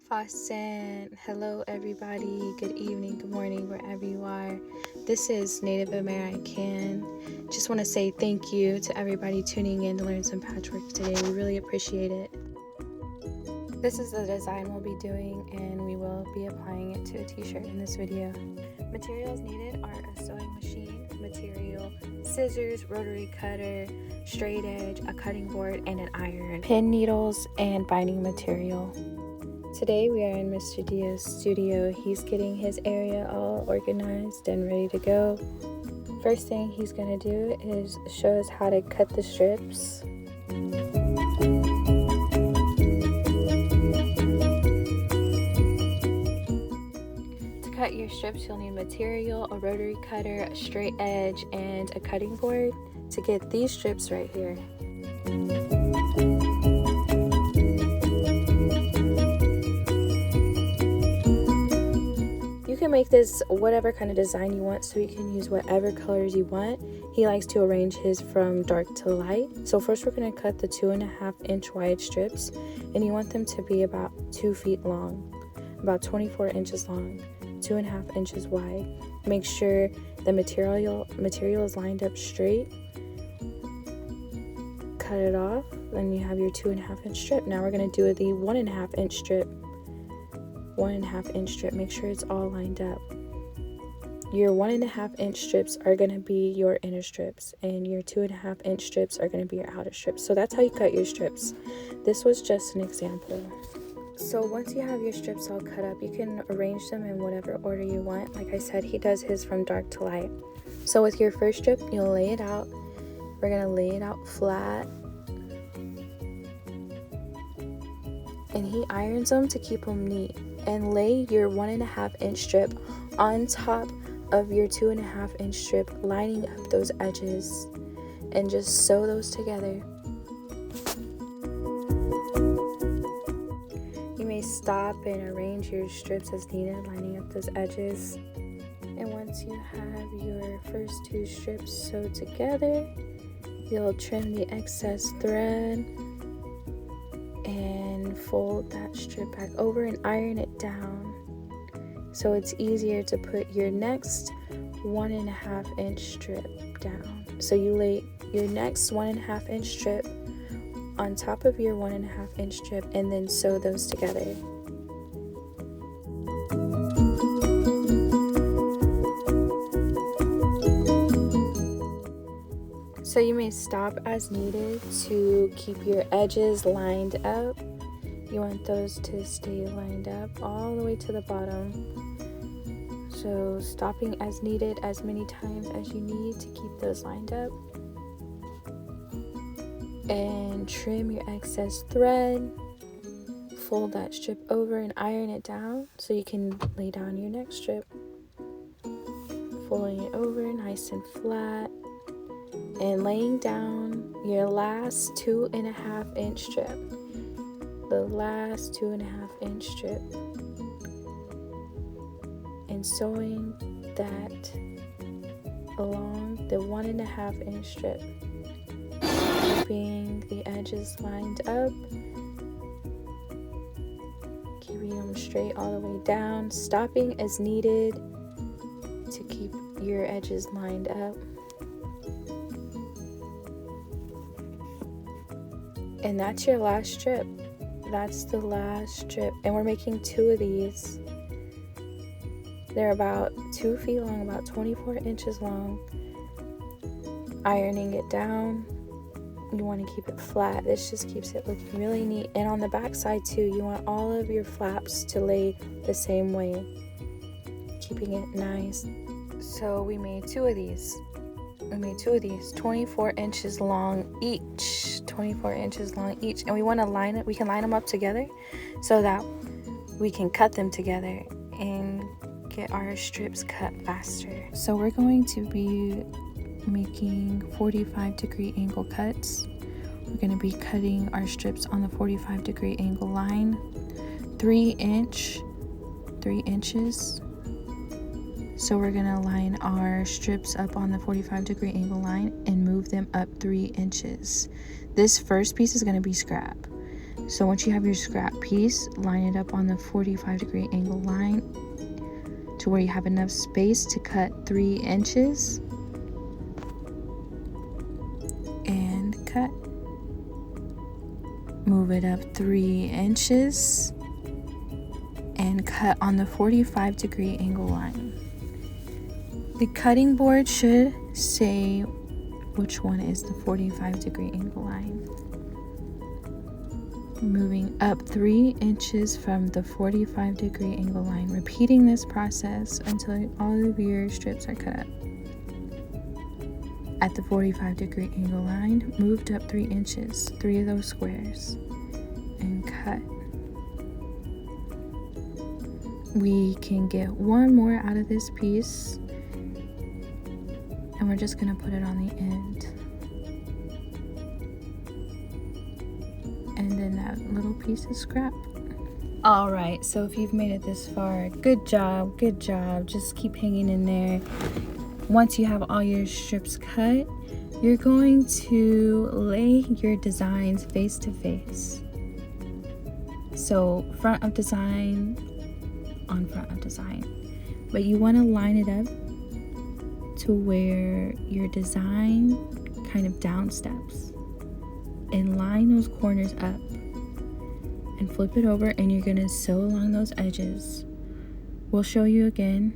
Fasten. Hello everybody, good evening, good morning, wherever you are. This is Native American. Just want to say thank you to everybody tuning in to learn some patchwork today. We really appreciate it. This is the design we'll be doing, and we will be applying it to a t-shirt in this video. Materials needed are a sewing machine, material, scissors, rotary cutter, straight edge, a cutting board, and an iron, pin needles, and binding material. Today we are in Mr. Deo's studio. He's getting his area all organized and ready to go. First thing he's going to do is show us how to cut the strips. To cut your strips, you'll need material, a rotary cutter, a straight edge, and a cutting board to get these strips right here. You can make this whatever kind of design you want, so you can use whatever colors you want. He likes to arrange his from dark to light. So first we're going to cut the 2.5 inch wide strips, and you want them to be about 2 feet long, about 24 inches long, 2.5 inches wide. Make sure the material is lined up straight. Cut it off, then you have your 2.5 inch strip. Now we're going to do the 1.5 inch strip. 1.5 inch strip. Make sure it's all lined up. Your 1.5 inch strips are going to be your inner strips, and your 2.5 inch strips are going to be your outer strips. So that's how you cut your strips. This was just an example. So once you have your strips all cut up, you can arrange them in whatever order you want. Like I said, he does his from dark to light. So with your first strip, you'll lay it out. We're going to lay it out flat. And he irons them to keep them neat. And lay your 1.5 inch strip on top of your 2.5 inch strip, lining up those edges, and just sew those together. You may stop and arrange your strips as needed, lining up those edges. And once you have your first 2 strips sewed together, you'll trim the excess thread and fold that strip back over and iron it down, so it's easier to put your next 1.5 inch strip down. So you lay your next 1.5 inch strip on top of your 1.5 inch strip, and then sew those together. So you may stop as needed to keep your edges lined up. You want those to stay lined up all the way to the bottom. So stopping as needed as many times as you need to keep those lined up. And trim your excess thread. Fold that strip over and iron it down so you can lay down your next strip. Folding it over nice and flat. And laying down your last 2.5 inch strip. The last 2.5 inch strip. And sewing that along the 1.5 inch strip. Keeping the edges lined up. Keeping them straight all the way down. Stopping as needed to keep your edges lined up. And that's your last strip. That's the last strip. And we're making 2 of these. They're about 2 feet long, about 24 inches long. Ironing it down. You want to keep it flat. This just keeps it looking really neat. And on the back side too, you want all of your flaps to lay the same way. Keeping it nice. So we made 2 of these. 24 inches long each. 24 inches long each. And we want to line it. We can line them up together so that we can cut them together and get our strips cut faster. So we're going to be making 45-degree angle cuts. We're going to be cutting our strips on the 45-degree angle line. 3 inches. So we're going to line our strips up on the 45-degree angle line and move them up 3 inches. This first piece is going to be scrap. So once you have your scrap piece, line it up on the 45-degree angle line to where you have enough space to cut 3 inches and cut. Move it up 3 inches and cut on the 45-degree angle line. The cutting board should say which one is the 45-degree angle line. Moving up 3 inches from the 45-degree angle line, repeating this process until all of your strips are cut up. At the 45-degree angle line, moved up 3 inches, 3 of those squares, and cut. We can get one more out of this piece, and we're just going to put it on the end. And then that little piece is scrap. All right, so if you've made it this far, good job, good job. Just keep hanging in there. Once you have all your strips cut, you're going to lay your designs face to face. So front of design on front of design. But you want to line it up to where your design kind of down steps. And line those corners up and flip it over, and you're going to sew along those edges. We'll show you again.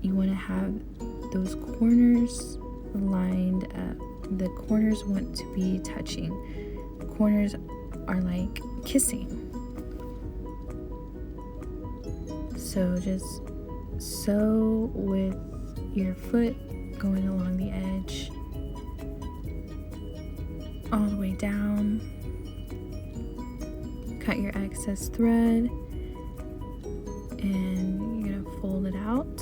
You want to have those corners lined up. The corners want to be touching. The corners are like kissing. So just sew with your foot going along the edge all the way down. Cut your excess thread and you're gonna fold it out,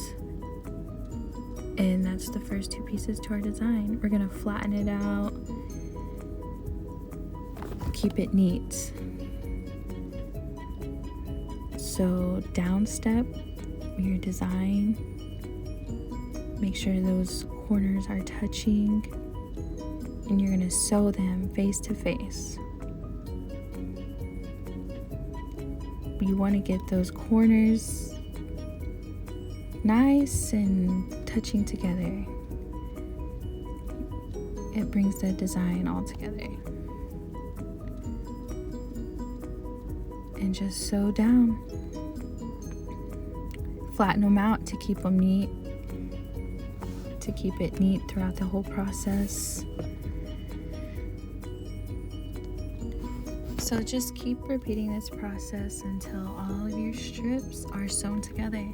and that's the first 2 pieces to our design. We're gonna flatten it out, keep it neat. So down step your design, make sure those corners are touching, and you're gonna sew them face to face. You want to get those corners nice and touching together. It brings the design all together. And just sew down. Flatten them out to keep them neat, to keep it neat throughout the whole process. So just keep repeating this process until all of your strips are sewn together.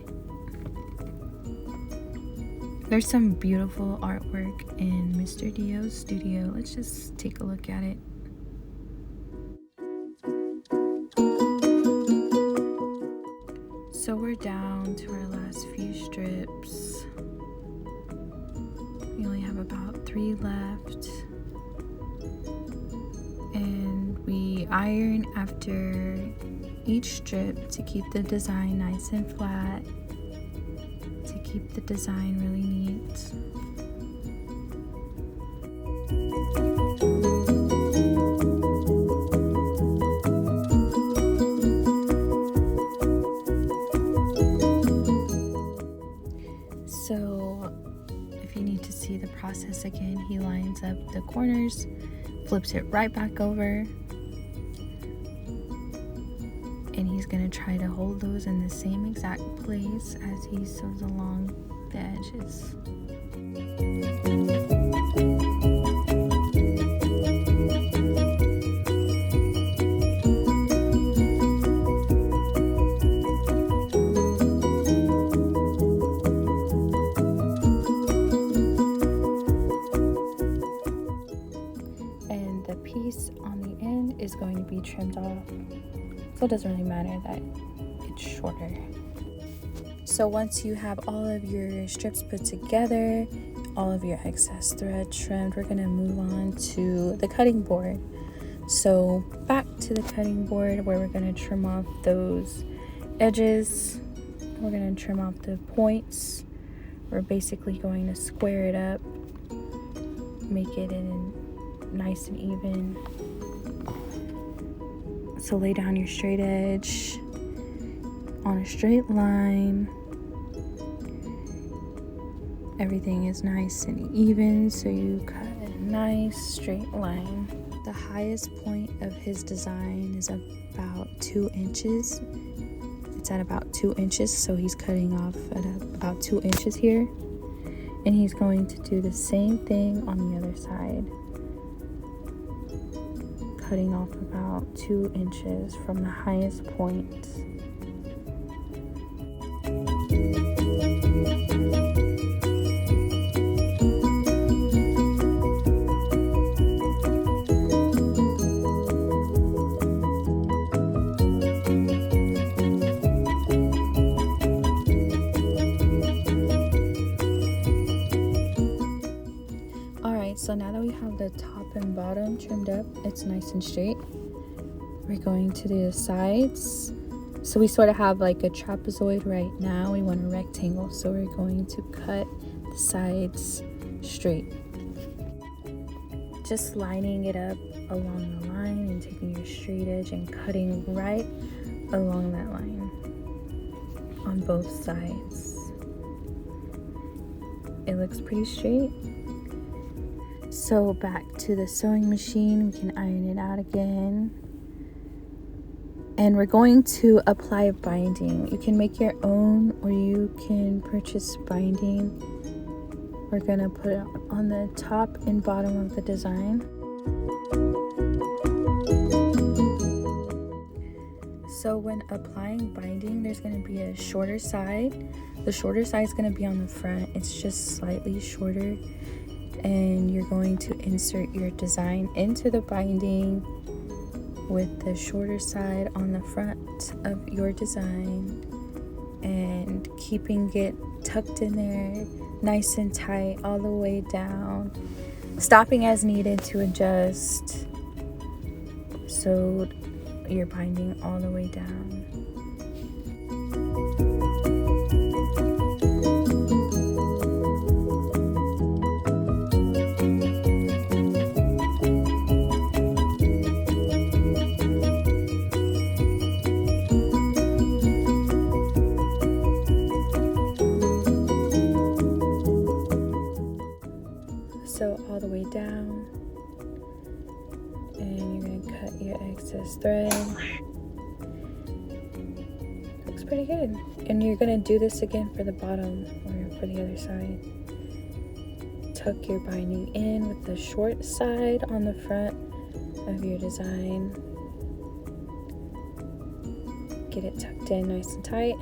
There's some beautiful artwork in Mr. Deo's studio. Let's just take a look at it. So we're down to our last few strips. We only have about 3 left. And we iron after each strip to keep the design nice and flat, to keep the design really neat. So if you need to see the process again, he lines up the corners, flips it right back over, and he's going to try to hold those in the same exact place as he sews along the edges. And the piece on the end is going to be trimmed off. So it doesn't really matter that it's shorter. So once you have all of your strips put together, all of your excess thread trimmed, we're gonna move on to the cutting board. So back to the cutting board where we're gonna trim off those edges. We're gonna trim off the points. We're basically going to square it up, make it in nice and even. So lay down your straight edge on a straight line. Everything is nice and even, so you cut a nice straight line. The highest point of his design is about 2 inches. It's at about 2 inches, so he's cutting off at about 2 inches here. And he's going to do the same thing on the other side, cutting off about 2 inches from the highest point. So now that we have the top and bottom trimmed up, it's nice and straight. We're going to do the sides. So we sort of have like a trapezoid right now. We want a rectangle, so we're going to cut the sides straight. Just lining it up along the line and taking your straight edge and cutting right along that line on both sides. It looks pretty straight. So back to the sewing machine, we can iron it out again. And we're going to apply binding. You can make your own or you can purchase binding. We're gonna put it on the top and bottom of the design. So when applying binding, there's gonna be a shorter side. The shorter side is gonna be on the front. It's just slightly shorter. And you're going to insert your design into the binding with the shorter side on the front of your design and keeping it tucked in there nice and tight all the way down, stopping as needed to adjust. Sew your binding all the way down. Sew all the way down, and you're going to cut your excess thread. Looks pretty good. And you're going to do this again for the bottom or for the other side. Tuck your binding in with the short side on the front of your design. Get it tucked in nice and tight.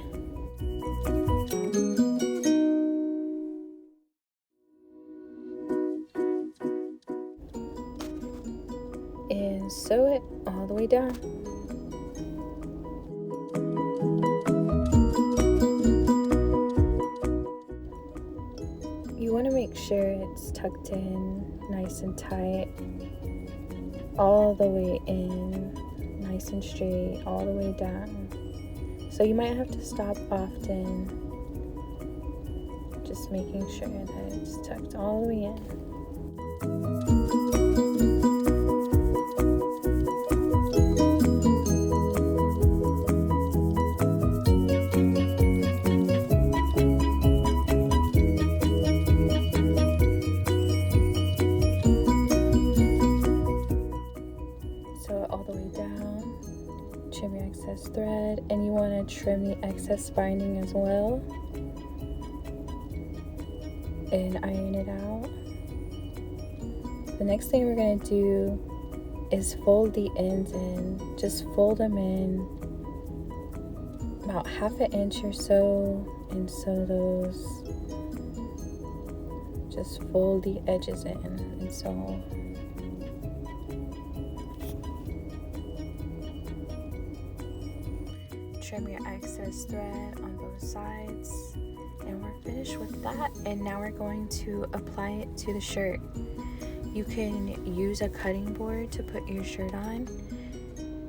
And sew it all the way down. You want to make sure it's tucked in nice and tight, all the way in, nice and straight, all the way down. So you might have to stop often, just making sure that it's tucked all the way in. All the way down, trim your excess thread, and you want to trim the excess binding as well and iron it out. The next thing we're going to do is fold the ends in. Just fold them in about 1/2 inch or so and sew those. Just fold the edges in and sew. Trim your excess thread on both sides, and we're finished with that. And now we're going to apply it to the shirt. You can use a cutting board to put your shirt on.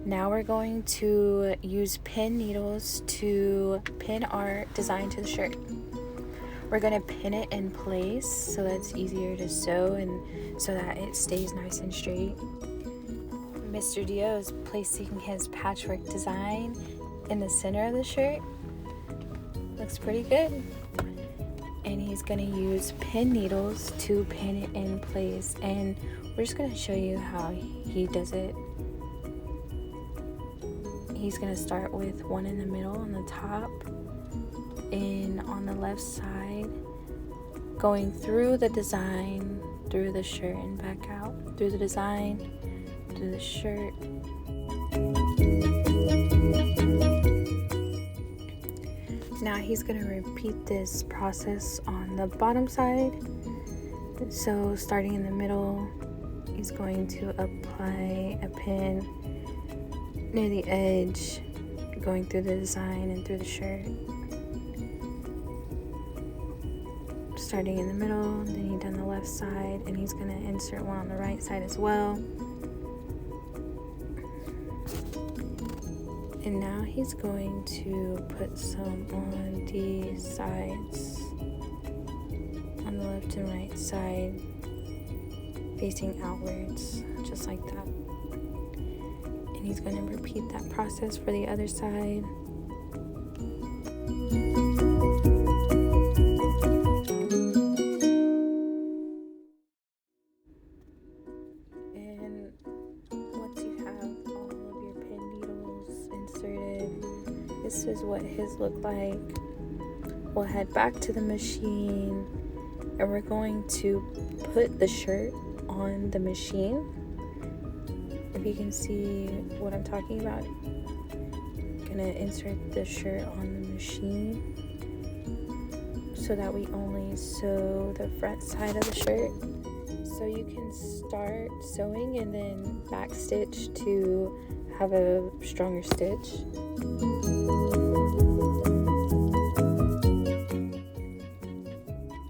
Now we're going to use pin needles to pin our design to the shirt. We're going to pin it in place so that's easier to sew and so that it stays nice and straight. Mr. Deo is placing his patchwork design in the center of the shirt. Looks pretty good. And he's going to use pin needles to pin it in place. And we're just going to show you how he does it. He's going to start with one in the middle on the top and on the left side, going through the design, through the shirt and back out, through the design, through the shirt. Now he's going to repeat this process on the bottom side. So starting in the middle, he's going to apply a pin near the edge, going through the design and through the shirt. Starting in the middle, then he done the left side, and he's going to insert one on the right side as well. And now he's going to put some on the sides, on the left and right side, facing outwards, just like that. And he's going to repeat that process for the other side. And once you have all of your pin needles inserted, this is what his look like. We'll head back to the machine and we're going to put the shirt on the machine. If you can see what I'm talking about, I'm gonna insert the shirt on the machine so that we only sew the front side of the shirt. So you can start sewing and then back stitch to have a stronger stitch.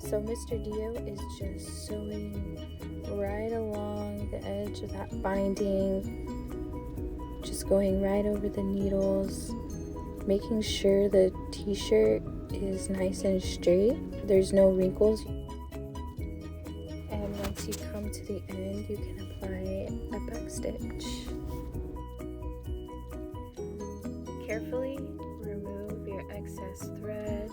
So Mr. Deo is just sewing right along the edge of that binding, just going right over the needles, making sure the t-shirt is nice and straight, there's no wrinkles. And once you come to the end, you can apply a back stitch. Carefully remove your excess thread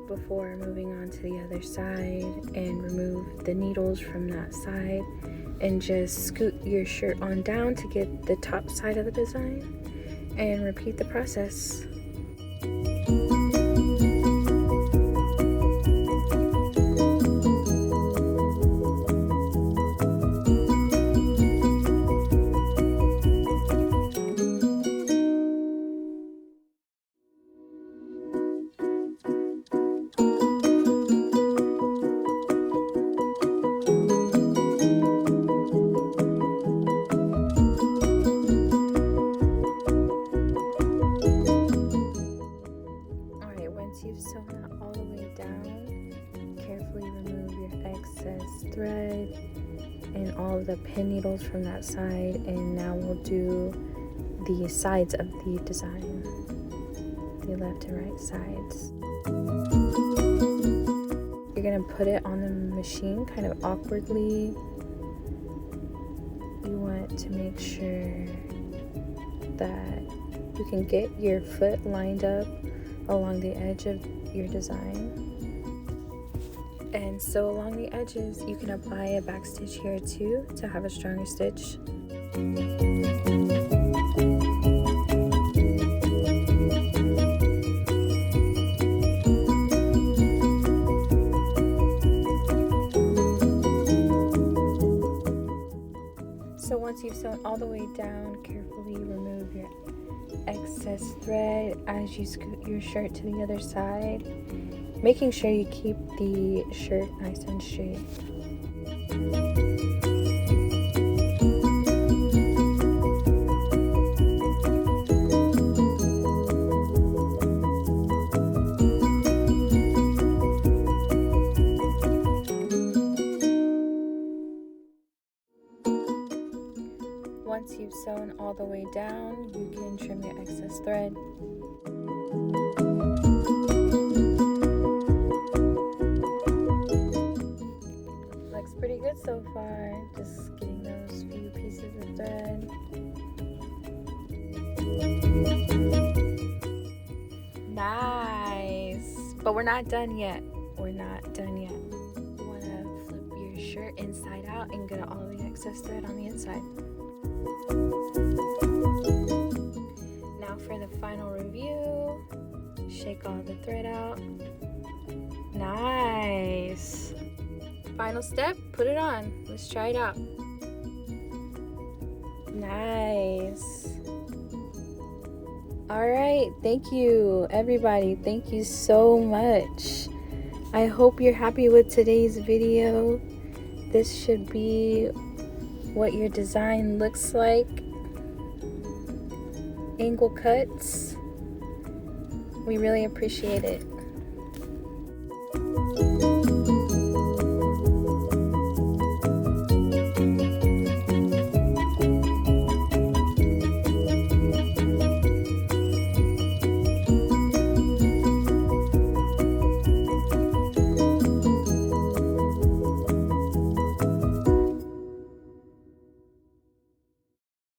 before moving on to the other side, and remove the needles from that side, and just scoot your shirt on down to get the top side of the design, and repeat the process. Once you've sewn that all the way down, carefully remove your excess thread and all of the pin needles from that side, and now we'll do the sides of the design, the left and right sides. You're going to put it on the machine kind of awkwardly. You want to make sure that you can get your foot lined up along the edge of your design. And so along the edges, you can apply a back stitch here too to have a stronger stitch. So once you've sewn all the way down, carefully remove your excess thread as you scoot your shirt to the other side, making sure you keep the shirt nice and straight. Once you've sewn all the way down, you can trim your excess thread. Looks pretty good so far. Just getting those few pieces of thread But we're not done yet. We're not done yet. You want to flip your shirt inside out and get all the excess thread on the inside. Now for the final review. Shake all the thread out. Nice. Final step, put it on. Let's try it out. Nice. All right, thank you everybody. Thank you so much. I hope you're happy with today's video. This should be what your design looks like. Angle cuts. We really appreciate it.